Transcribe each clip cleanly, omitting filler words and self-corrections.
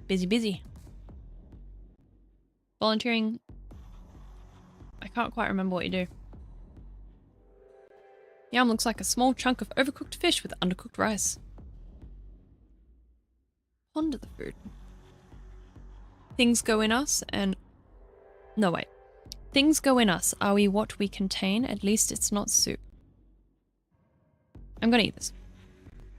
Busy, busy. Volunteering. I can't quite remember what you do. Yum looks like a small chunk of overcooked fish with undercooked rice. Ponder the food. Things go in us and... No, wait. Things go in us. Are we what we contain? At least it's not soup. I'm gonna eat this.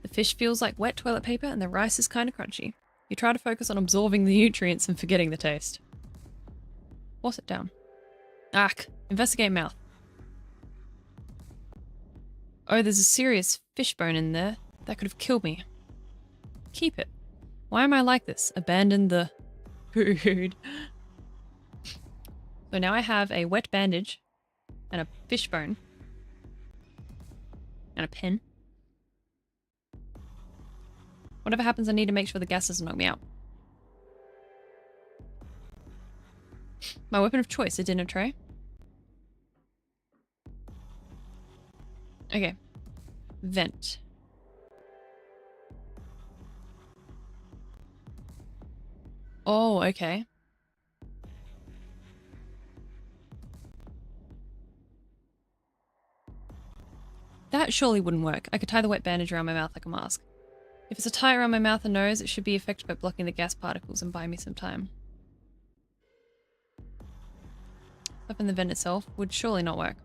The fish feels like wet toilet paper and the rice is kind of crunchy. You try to focus on absorbing the nutrients and forgetting the taste. Force it down. Ack. Investigate mouth. Oh, there's a serious fish bone in there. That could have killed me. Keep it. Why am I like this? Abandon the food. So now I have a wet bandage and a fish bone and a pen. Whatever happens, I need to make sure the gas doesn't knock me out. My weapon of choice, a dinner tray. Okay. Vent. Oh, okay. That surely wouldn't work. I could tie the wet bandage around my mouth like a mask. If it's a tie around my mouth and nose, it should be effective by blocking the gas particles and buy me some time. Stuff in the vent itself would surely not work.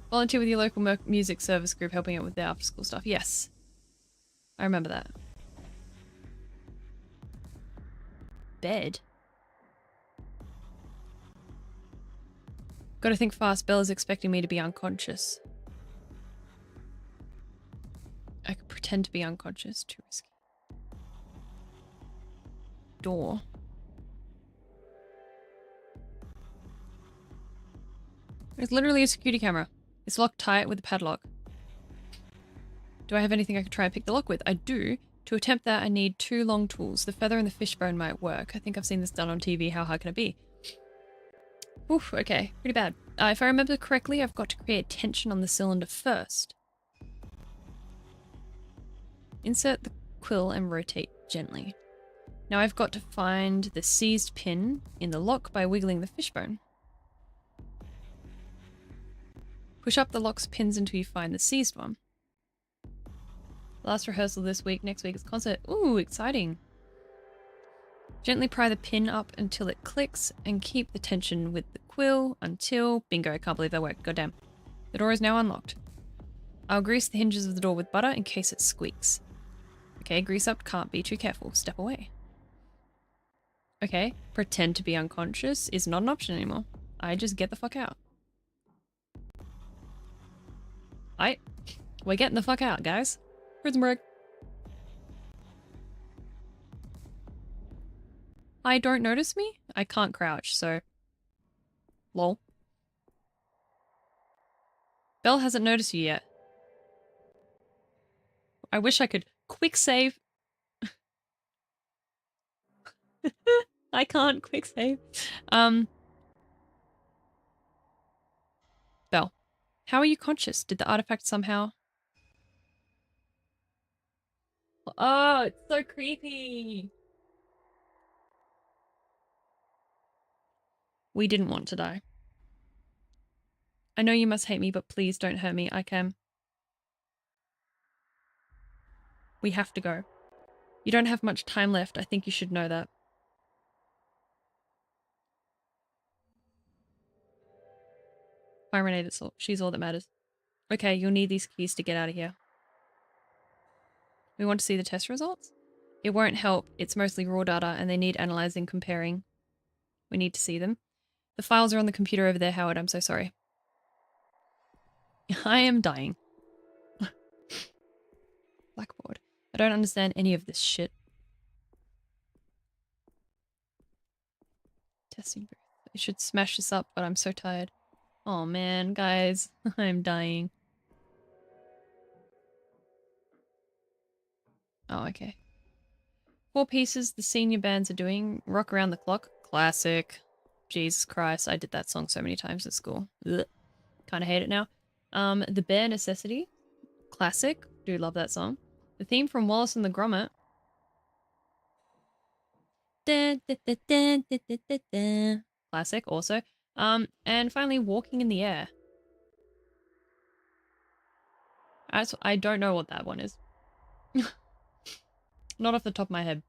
Volunteer with your local music service group helping out with their after-school stuff. Yes. I remember that. Bed? Gotta think fast. Bella's expecting me to be unconscious. I could pretend to be unconscious. Too risky. Door. There's literally a security camera. It's locked tight with a padlock. Do I have anything I could try and pick the lock with? I do. To attempt that, I need 2 long tools. The feather and the fishbone might work. I think I've seen this done on TV. How hard can it be? Oof, okay. Pretty bad. If I remember correctly, I've got to create tension on the cylinder first. Insert the quill and rotate gently. Now I've got to find the seized pin in the lock by wiggling the fishbone. Push up the lock's pins until you find the seized one. Last rehearsal this week, next week is concert. Ooh, exciting. Gently pry the pin up until it clicks and keep the tension with the quill until... Bingo, I can't believe that worked. Goddamn. The door is now unlocked. I'll grease the hinges of the door with butter in case it squeaks. Okay, grease up, can't be too careful. Step away. Okay, pretend to be unconscious is not an option anymore. I just get the fuck out. We're getting the fuck out, guys. Prison break. I don't notice me? I can't crouch, so... Lol. Belle hasn't noticed you yet. I wish I could quick save. I can't quick save. Belle, how are you conscious? Did the artifact somehow... Oh, it's so creepy. We didn't want to die. I know you must hate me, but please don't hurt me. I can. We have to go. You don't have much time left. I think you should know that. Pyronated salt. She's all that matters. Okay, you'll need these keys to get out of here. We want to see the test results? It won't help. It's mostly raw data and they need analyzing, comparing. We need to see them. The files are on the computer over there, Howard. I'm so sorry. I am dying. Blackboard. I don't understand any of this shit. Testing booth. I should smash this up, but I'm so tired. Oh man, guys. I'm dying. Oh, okay. 4 pieces the senior bands are doing. Rock Around the Clock. Classic. Jesus Christ, I did that song so many times at school. Kind of hate it now. The Bare Necessity. Classic. Do love that song. The theme from Wallace and the Gromit. Classic also. And finally, walking in the air. I don't know what that one is. Not off the top of my head.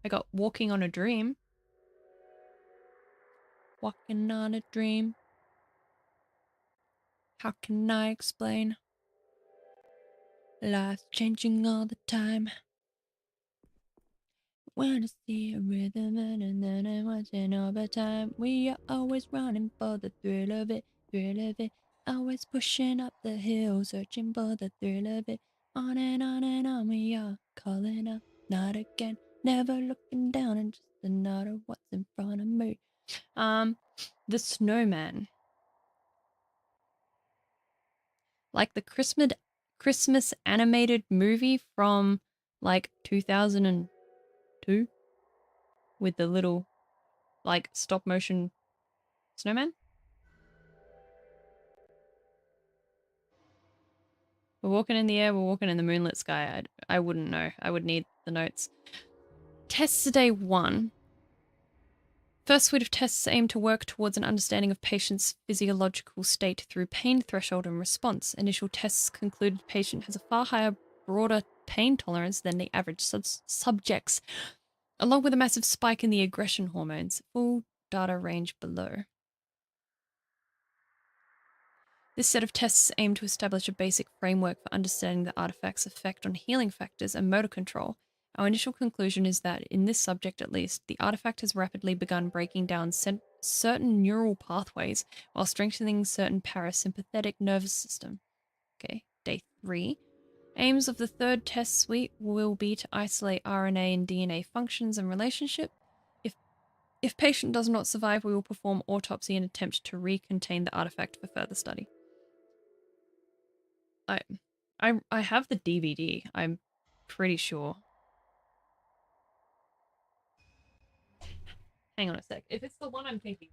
I got walking on a dream. Walking on a dream. How can I explain? Life's changing all the time. When I see a rhythm and then I'm watching over time. We are always running for the thrill of it, thrill of it. Always pushing up the hill, searching for the thrill of it. On and on we are, calling up, not again. Never looking down and just another what's in front of me. The Snowman. Like the Christmas animated movie from like 2002 with the little like stop motion snowman. We're walking in the air, we're walking in the moonlit sky. I wouldn't know. I would need the notes. Tests day 1. First suite of tests aim to work towards an understanding of patient's physiological state through pain threshold and response. Initial tests concluded patient has a far higher, broader pain tolerance than the average subjects, along with a massive spike in the aggression hormones. Full data range below. This set of tests aim to establish a basic framework for understanding the artifact's effect on healing factors and motor control. Our initial conclusion is that, in this subject at least, the artifact has rapidly begun breaking down certain neural pathways while strengthening certain parasympathetic nervous system. Okay, day 3. Aims of the third test suite will be to isolate RNA and DNA functions and relationship. If patient does not survive, we will perform autopsy and attempt to recontain the artifact for further study. I I have the DVD. I'm pretty sure. Hang on a sec. If it's the one I'm thinking.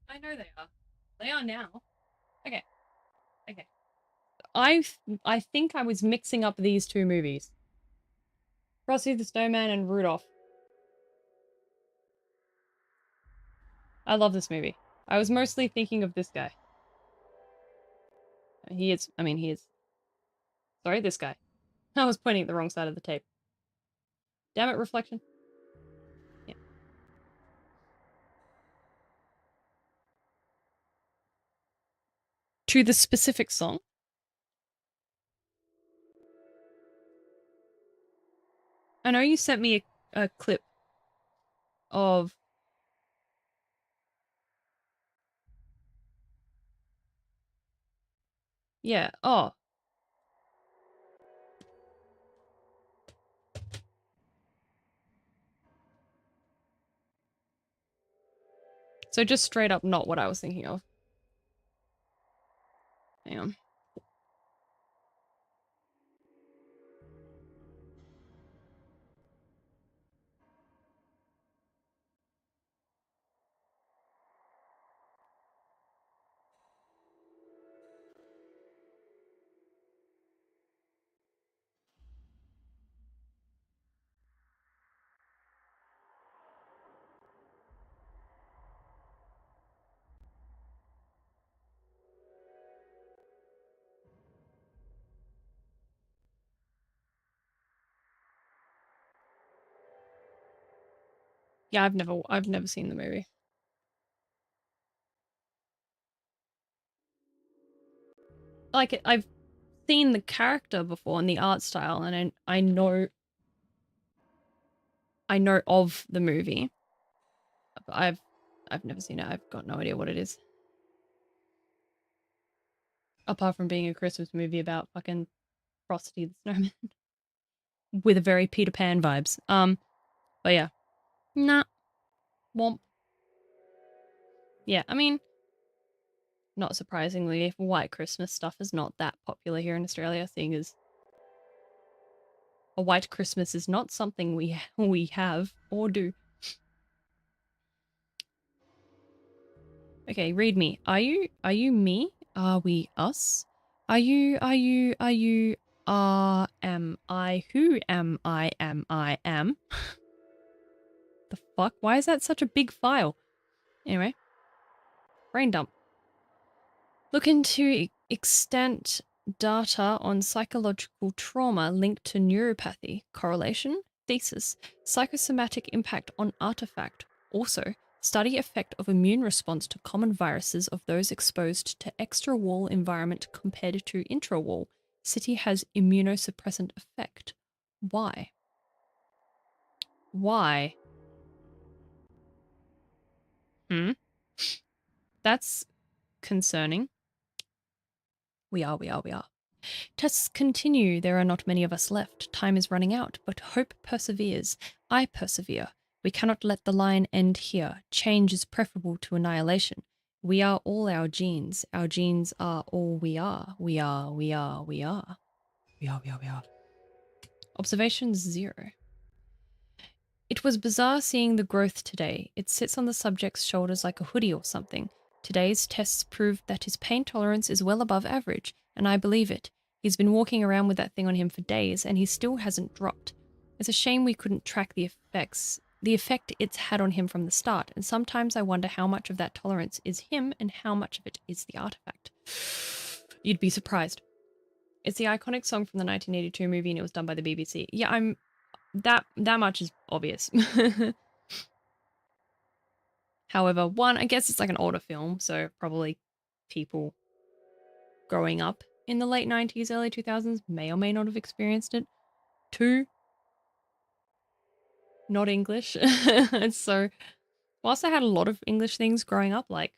I know they are. They are now. Okay. Okay. I think I was mixing up these two movies. Frosty the Snowman and Rudolph. I love this movie. I was mostly thinking of this guy. He is. Sorry, this guy. I was pointing at the wrong side of the tape. Damn it, reflection. Yeah. To the specific song. I know you sent me a clip of. Yeah. Oh. So just straight up not what I was thinking of. Hang on. Yeah, I've never seen the movie. Like I've seen the character before and the art style, and I know of the movie. But I've never seen it. I've got no idea what it is. Apart from being a Christmas movie about fucking Frosty the Snowman with a very Peter Pan vibes. But yeah. Nah. Womp. Yeah, I mean, not surprisingly, white Christmas stuff is not that popular here in Australia, seeing as a white Christmas is not something we have or do. Okay, read me. Are you me? Are we us? Am I who am I am? The fuck? Why is that such a big file? Anyway, brain dump. Look into extant data on psychological trauma linked to neuropathy. Correlation? Thesis. Psychosomatic impact on artifact. Also, study effect of immune response to common viruses of those exposed to extra-wall environment compared to intra-wall. City has immunosuppressant effect. Why? Why? Hmm? That's concerning. We are. Tests continue. There are not many of us left. Time is running out, but hope perseveres. I persevere. We cannot let the line end here. Change is preferable to annihilation. We are all our genes. Our genes are all we are. We are. Observations 0. It was bizarre seeing the growth today. It sits on the subject's shoulders like a hoodie or something. Today's tests proved that his pain tolerance is well above average, and I believe it. He's been walking around with that thing on him for days, and he still hasn't dropped. It's a shame we couldn't track the effect it's had on him from the start, and sometimes I wonder how much of that tolerance is him and how much of it is the artifact. You'd be surprised. It's the iconic song from the 1982 movie, and it was done by the BBC. Yeah, that much is obvious. However, one, I guess it's like an older film, so probably people growing up in the late 90s, early 2000s may or may not have experienced it. 2, not English. So, whilst I had a lot of English things growing up, like,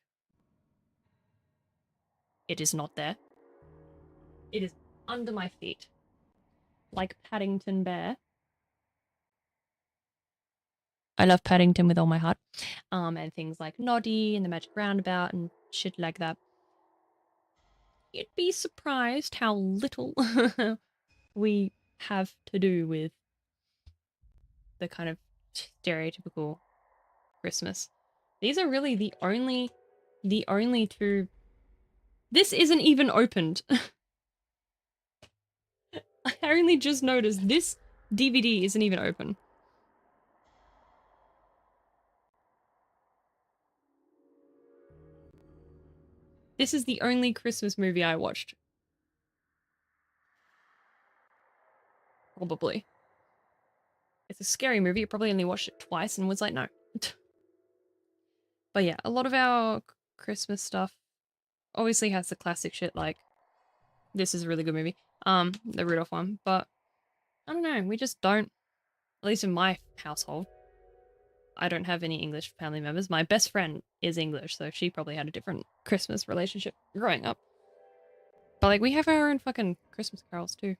it is not there. It is under my feet. Like Paddington Bear. I love Paddington with all my heart. And things like Noddy and the Magic Roundabout and shit like that. You'd be surprised how little we have to do with the kind of stereotypical Christmas. These are really the only two. This isn't even opened. I only just noticed this DVD isn't even open. This is the only Christmas movie I watched. Probably. It's a scary movie. I probably only watched it twice and was like, no. But yeah, a lot of our Christmas stuff obviously has the classic shit like, this is a really good movie. The Rudolph one. But I don't know, we just don't, at least in my household, I don't have any English family members. My best friend is English, so she probably had a different Christmas relationship growing up. But like, we have our own fucking Christmas carols too.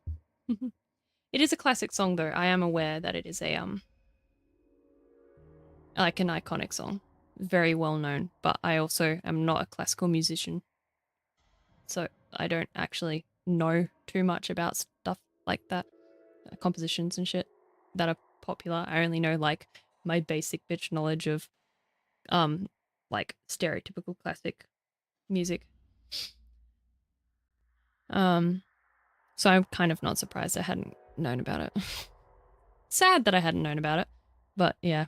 It is a classic song though. I am aware that it is a like an iconic song. Very well known, but I also am not a classical musician. So I don't actually know too much about stuff like that. Compositions and shit that are popular. I only know like my basic bitch knowledge of like stereotypical classic music. So I'm kind of not surprised I hadn't known about it. Sad that I hadn't known about it, but yeah.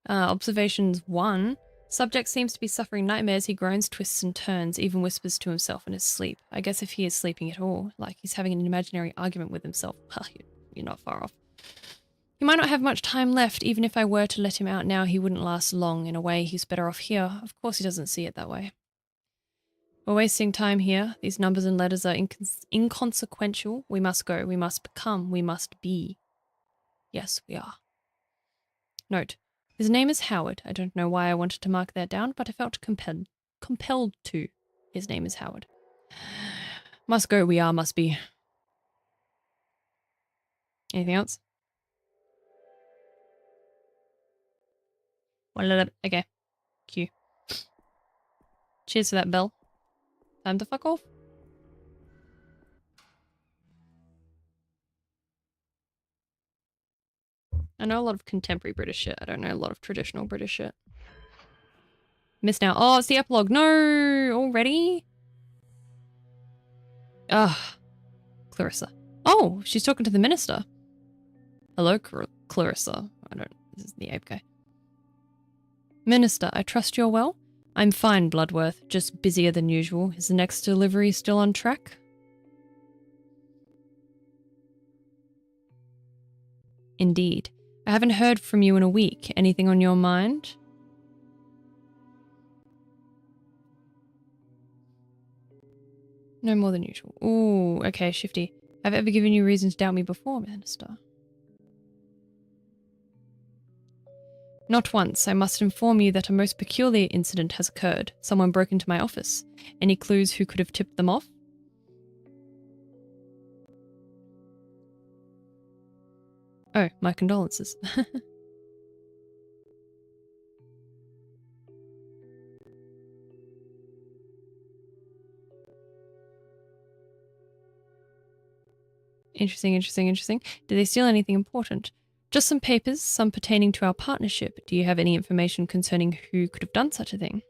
Observations 1. Subject seems to be suffering nightmares. He groans, twists and turns, even whispers to himself in his sleep. I guess if he is sleeping at all, like he's having an imaginary argument with himself. Well, you're not far off. He might not have much time left. Even if I were to let him out now, he wouldn't last long. In a way, he's better off here. Of course he doesn't see it that way. We're wasting time here. These numbers and letters are inconsequential. We must go. We must become. We must be. Yes, we are. Note. His name is Howard. I don't know why I wanted to mark that down, but I felt compelled to. His name is Howard. Must go. We are. Must be. Anything else? Okay. Q. Cheers for that bell. Time to fuck off. I know a lot of contemporary British shit. I don't know a lot of traditional British shit. Miss now. Oh, it's the epilogue. No! Already? Ugh. Clarissa. Oh, she's talking to the minister. Hello, Clarissa. I don't... This is the ape guy. Minister, I trust you're well? I'm fine, Bloodworth. Just busier than usual. Is the next delivery still on track? Indeed. I haven't heard from you in a week. Anything on your mind? No more than usual. Ooh, okay, shifty. Have I ever given you reason to doubt me before, Minister? Not once. I must inform you that a most peculiar incident has occurred. Someone broke into my office. Any clues who could have tipped them off? Oh, my condolences. Interesting. Did they steal anything important? Just some papers, some pertaining to our partnership. Do you have any information concerning who could have done such a thing?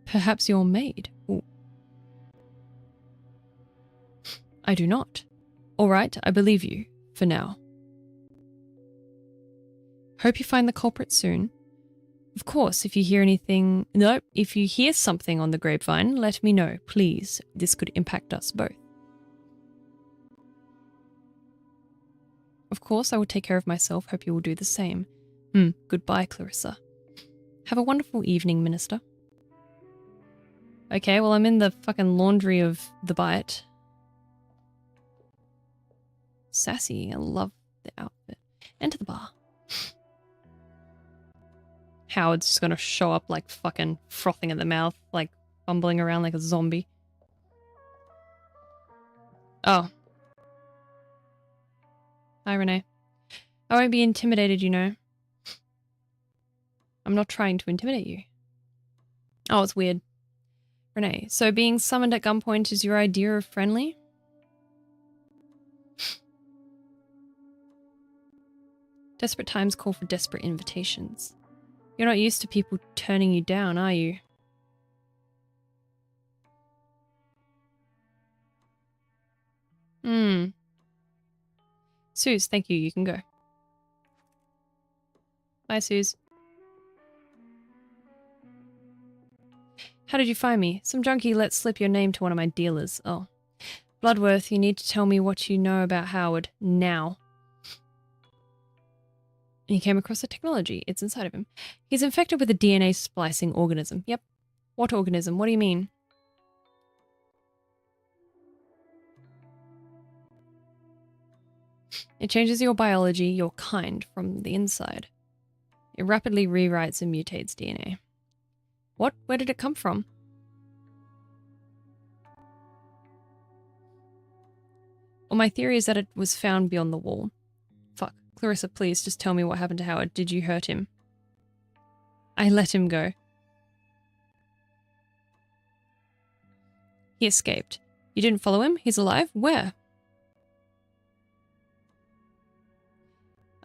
Perhaps your maid? Ooh. I do not. All right, I believe you. For now. Hope you find the culprit soon. Of course, if you hear anything... No, if you hear something on the grapevine, let me know, please. This could impact us both. Of course, I will take care of myself. Hope you will do the same. Goodbye, Clarissa. Have a wonderful evening, Minister. Okay, well, I'm in the fucking laundry of the bite. Sassy. I love the outfit. Enter the bar. Howard's just gonna show up like fucking frothing at the mouth, like fumbling around like a zombie. Oh. Hi, Renee. I won't be intimidated, you know. I'm not trying to intimidate you. Oh, it's weird. Renee, so being summoned at gunpoint is your idea of friendly? Desperate times call for desperate invitations. You're not used to people turning you down, are you? Suze, thank you. You can go. Bye, Suze. How did you find me? Some junkie let slip your name to one of my dealers. Oh. Bloodworth, you need to tell me what you know about Howard. Now. He came across a technology. It's inside of him. He's infected with a DNA splicing organism. Yep. What organism? What do you mean? It changes your biology, your kind, from the inside. It rapidly rewrites and mutates DNA. What? Where did it come from? Well, my theory is that it was found beyond the wall. Fuck. Clarissa, please, just tell me what happened to Howard. Did you hurt him? I let him go. He escaped. You didn't follow him? He's alive? Where?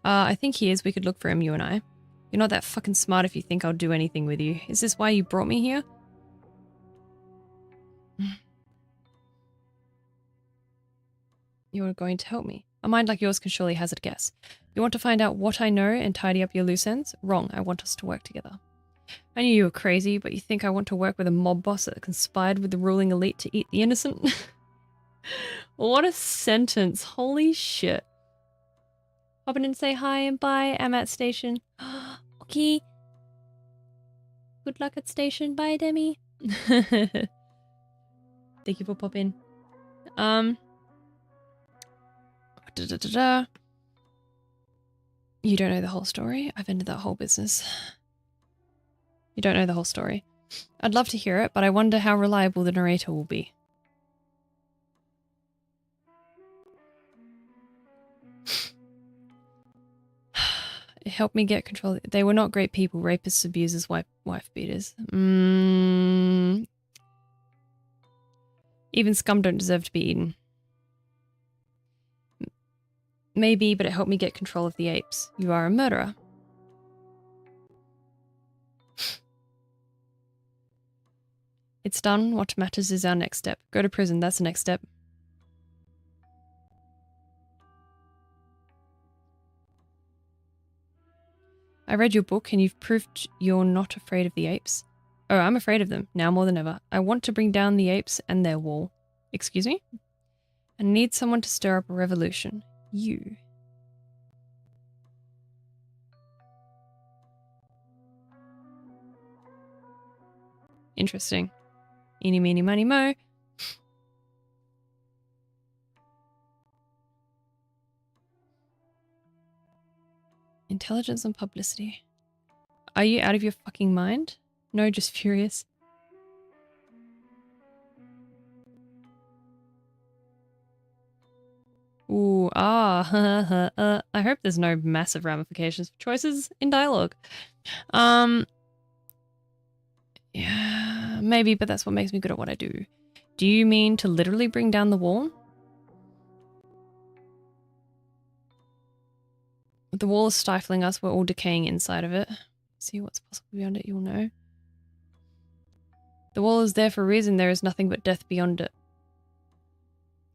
I think he is. We could look for him, you and I. You're not that fucking smart if you think I'll do anything with you. Is this why you brought me here? You're going to help me. A mind like yours can surely hazard a guess. You want to find out what I know and tidy up your loose ends? Wrong. I want us to work together. I knew you were crazy, but you think I want to work with a mob boss that conspired with the ruling elite to eat the innocent? What a sentence. Holy shit. Pop in and say hi and bye. I'm at station. Okay. Good luck at station. Bye, Demi. Thank you for popping. You don't know the whole story. I've ended that whole business. You don't know the whole story. I'd love to hear it, but I wonder how reliable the narrator will be. It helped me get control. They were not great people. Rapists, abusers, wife beaters. Even scum don't deserve to be eaten. Maybe, but it helped me get control of the apes. You are a murderer. It's done. What matters is our next step. Go to prison. That's the next step. I read your book and you've proved you're not afraid of the apes. Oh, I'm afraid of them, now more than ever. I want to bring down the apes and their wall. Excuse me? I need someone to stir up a revolution. You. Interesting. Eeny, meeny, miny, mo. Intelligence and publicity. Are you out of your fucking mind? No, just furious. Ooh, I hope there's no massive ramifications for choices in dialogue. Yeah, maybe, but that's what makes me good at what I do. Do you mean to literally bring down the wall? The wall is stifling us. We're all decaying inside of it. See what's possible beyond it, you'll know. The wall is there for a reason. There is nothing but death beyond it.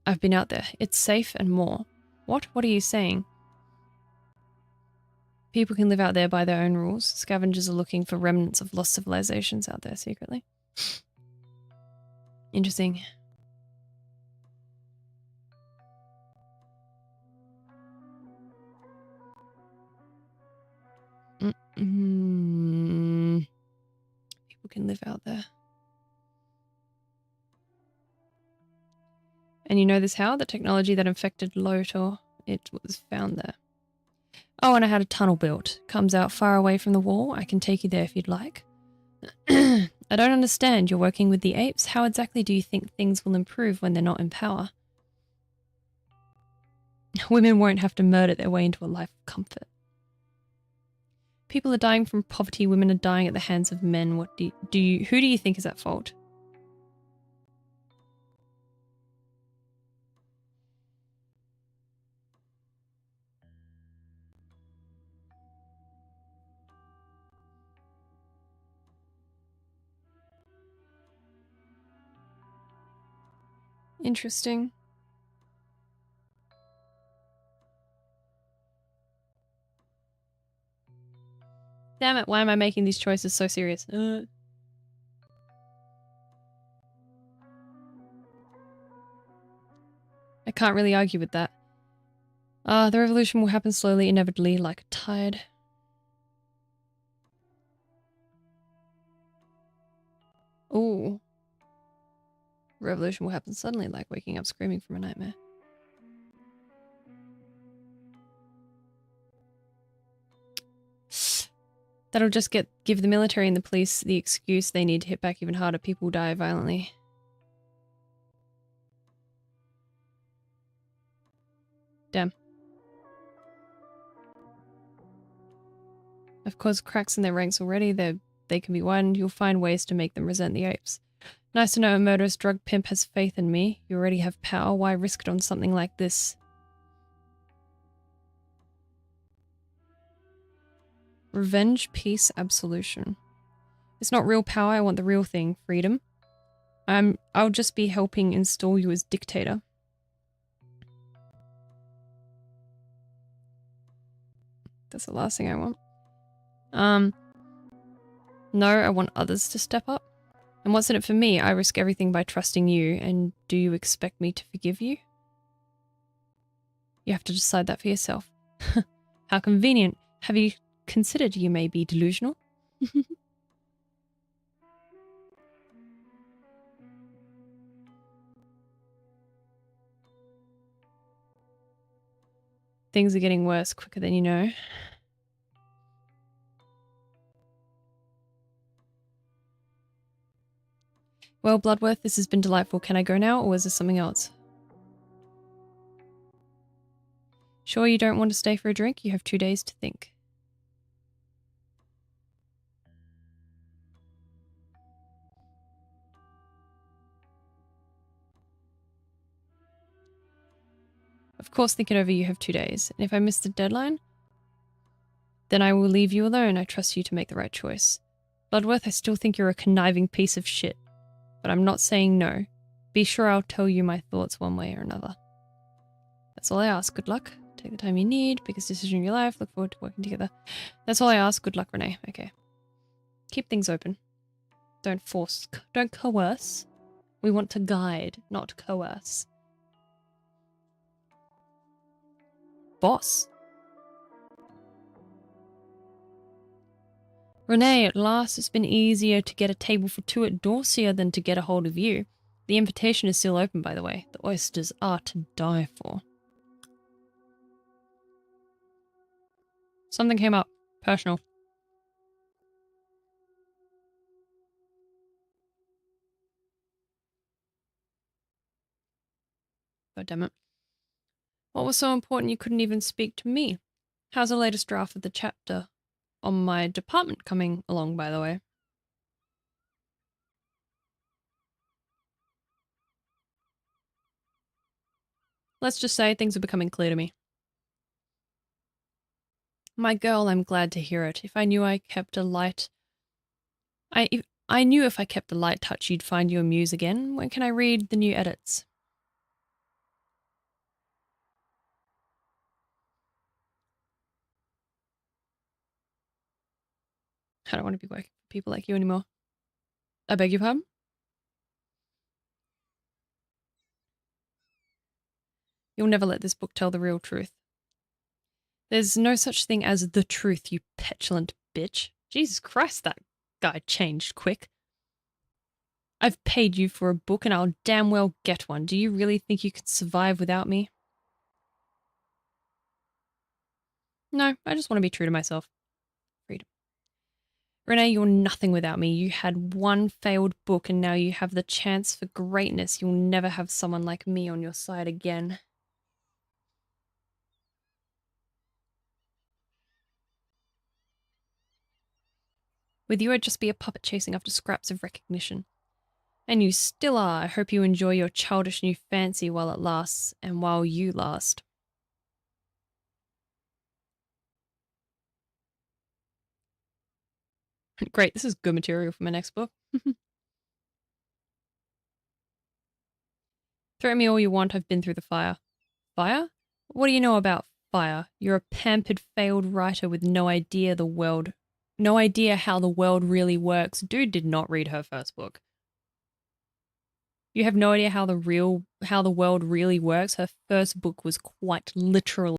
I've been out there. It's safe and more. What? What are you saying? People can live out there by their own rules. Scavengers are looking for remnants of lost civilizations out there secretly. Interesting. People can live out there. And you know this how? The technology that infected Lotor, it was found there. Oh, and I had a tunnel built. Comes out far away from the wall. I can take you there if you'd like. I don't understand. You're working with the apes? How exactly do you think things will improve when they're not in power? Women won't have to murder their way into a life of comfort. People are dying from poverty. Women are dying at the hands of men. What who do you think is at fault? Interesting. Damn it, why am I making these choices so serious? I can't really argue with that. The revolution will happen slowly, inevitably, like a tide. Ooh. Revolution will happen suddenly, like waking up screaming from a nightmare. That'll just give the military and the police the excuse they need to hit back even harder. People die violently. Damn. Of course, cracks in their ranks already. They can be widened. You'll find ways to make them resent the apes. Nice to know a murderous drug pimp has faith in me. You already have power. Why risk it on something like this? Revenge, peace, absolution. It's not real power. I want the real thing. Freedom. I'll just be helping install you as dictator. That's the last thing I want. No, I want others to step up. And what's in it for me? I risk everything by trusting you, and do you expect me to forgive you? You have to decide that for yourself. How convenient. Have you considered you may be delusional? Things are getting worse quicker than you know. Well, Bloodworth, this has been delightful. Can I go now, or is there something else? Sure you don't want to stay for a drink? You have 2 days to think. Of course, think it over. You have 2 days. And if I miss the deadline, then I will leave you alone. I trust you to make the right choice. Bloodworth, I still think you're a conniving piece of shit. But I'm not saying no. Be sure I'll tell you my thoughts one way or another. That's all I ask. Good luck. Take the time you need. Biggest decision in your life. Look forward to working together. That's all I ask. Good luck, Renee. Okay. Keep things open. Don't force. Don't coerce. We want to guide, not coerce. Boss. Renee, at last it's been easier to get a table for 2 at Dorsia than to get a hold of you. The invitation is still open, by the way. The oysters are to die for. Something came up. Personal. God damn it. What was so important you couldn't even speak to me? How's the latest draft of the chapter on my department coming along, by the way? Let's just say things are becoming clear to me. My girl, I'm glad to hear it. If I knew I kept a light... I knew if I kept a light touch you'd find your muse again. When can I read the new edits? I don't want to be working for people like you anymore. I beg your pardon? You'll never let this book tell the real truth. There's no such thing as the truth, you petulant bitch. Jesus Christ, that guy changed quick. I've paid you for a book and I'll damn well get one. Do you really think you could survive without me? No, I just want to be true to myself. Freedom. Renee, you're nothing without me. You had one failed book and now you have the chance for greatness. You'll never have someone like me on your side again. With you, I'd just be a puppet chasing after scraps of recognition. And you still are. I hope you enjoy your childish new fancy while it lasts, and while you last. Great, this is good material for my next book. Throw me all you want, I've been through the fire. Fire? What do you know about fire? You're a pampered, failed writer with no idea how the world really works. Dude did not read her first book. You have no idea how the world really works. Her first book was quite literally